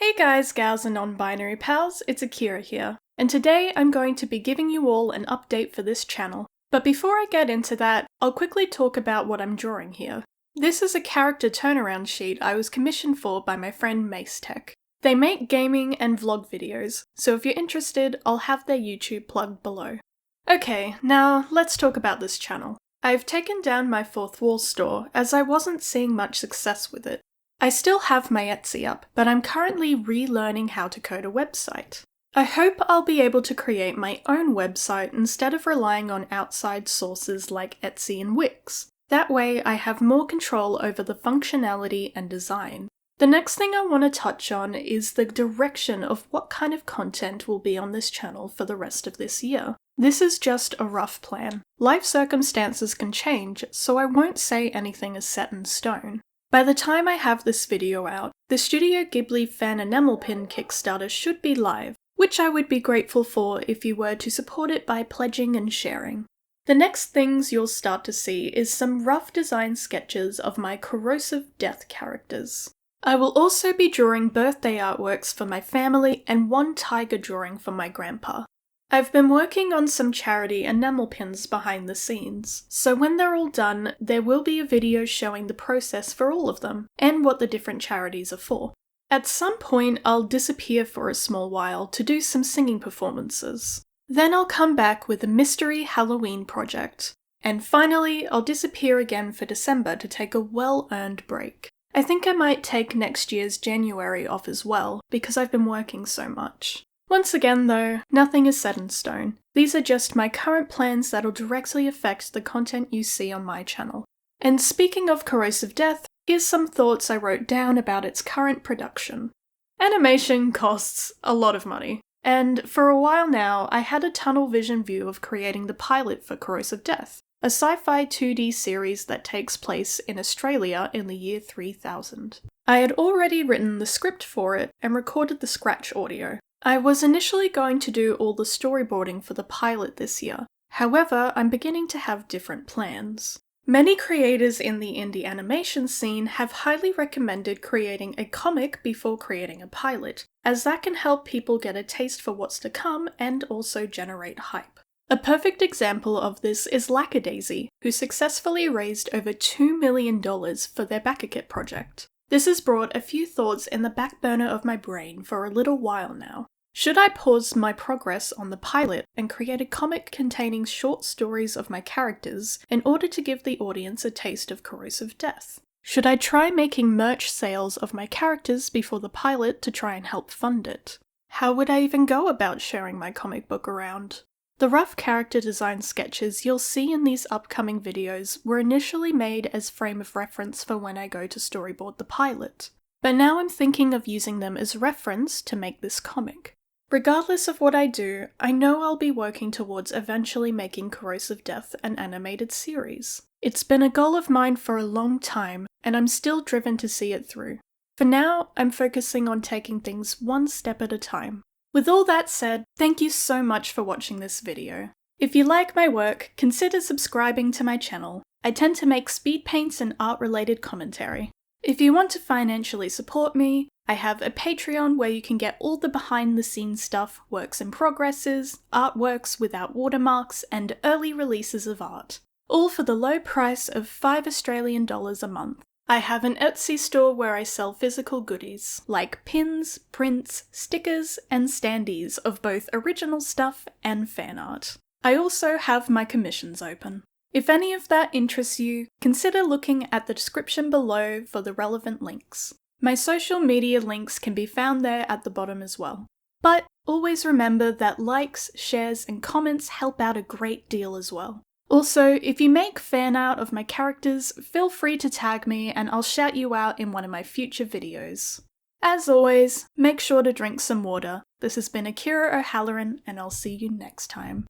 Hey guys, gals and non-binary pals, it's Akira here, and today I'm going to be giving you all an update for this channel. But before I get into that, I'll quickly talk about what I'm drawing here. This is a character turnaround sheet I was commissioned for by my friend Macetech. They make gaming and vlog videos, so if you're interested, I'll have their YouTube plugged below. Okay, now let's talk about this channel. I've taken down my fourth wall store as I wasn't seeing much success with it. I still have my Etsy up, but I'm currently relearning how to code a website. I hope I'll be able to create my own website instead of relying on outside sources like Etsy and Wix. That way I have more control over the functionality and design. The next thing I want to touch on is the direction of what kind of content will be on this channel for the rest of this year. This is just a rough plan. Life circumstances can change, so I won't say anything is set in stone. By the time I have this video out, the Studio Ghibli fan enamel pin Kickstarter should be live, which I would be grateful for if you were to support it by pledging and sharing. The next things you'll start to see is some rough design sketches of my corrosive death characters. I will also be drawing birthday artworks for my family and one tiger drawing for my grandpa. I've been working on some charity enamel pins behind the scenes, so when they're all done, there will be a video showing the process for all of them, and what the different charities are for. At some point, I'll disappear for a small while to do some singing performances. Then I'll come back with a mystery Halloween project. And finally, I'll disappear again for December to take a well-earned break. I think I might take next year's January off as well, because I've been working so much. Once again though, nothing is set in stone. These are just my current plans that'll directly affect the content you see on my channel. And speaking of corrosive death, here's some thoughts I wrote down about its current production. Animation costs a lot of money, and for a while now I had a tunnel vision view of creating the pilot for Corrosive Death, a sci-fi 2D series that takes place in Australia in the year 3000. I had already written the script for it and recorded the scratch audio. I was initially going to do all the storyboarding for the pilot this year. However, I'm beginning to have different plans. Many creators in the indie animation scene have highly recommended creating a comic before creating a pilot, as that can help people get a taste for what's to come and also generate hype. A perfect example of this is Lackadaisy, who successfully raised over $2 million for their Backakit project. This has brought a few thoughts in the back burner of my brain for a little while now. Should I pause my progress on the pilot and create a comic containing short stories of my characters in order to give the audience a taste of corrosive death? Should I try making merch sales of my characters before the pilot to try and help fund it? How would I even go about sharing my comic book around? The rough character design sketches you'll see in these upcoming videos were initially made as frame of reference for when I go to storyboard the pilot, but now I'm thinking of using them as reference to make this comic. Regardless of what I do, I know I'll be working towards eventually making Corrosive Death an animated series. It's been a goal of mine for a long time, and I'm still driven to see it through. For now, I'm focusing on taking things one step at a time. With all that said, thank you so much for watching this video. If you like my work, consider subscribing to my channel. I tend to make speed paints and art-related commentary. If you want to financially support me, I have a Patreon where you can get all the behind-the-scenes stuff, works in progresses, artworks without watermarks, and early releases of art. All for the low price of $5 Australian a month. I have an Etsy store where I sell physical goodies, like pins, prints, stickers, and standees of both original stuff and fan art. I also have my commissions open. If any of that interests you, consider looking at the description below for the relevant links. My social media links can be found there at the bottom as well. But always remember that likes, shares, and comments help out a great deal as well. Also, if you make fan art of my characters, feel free to tag me and I'll shout you out in one of my future videos. As always, make sure to drink some water. This has been Akira O'Halloran and I'll see you next time.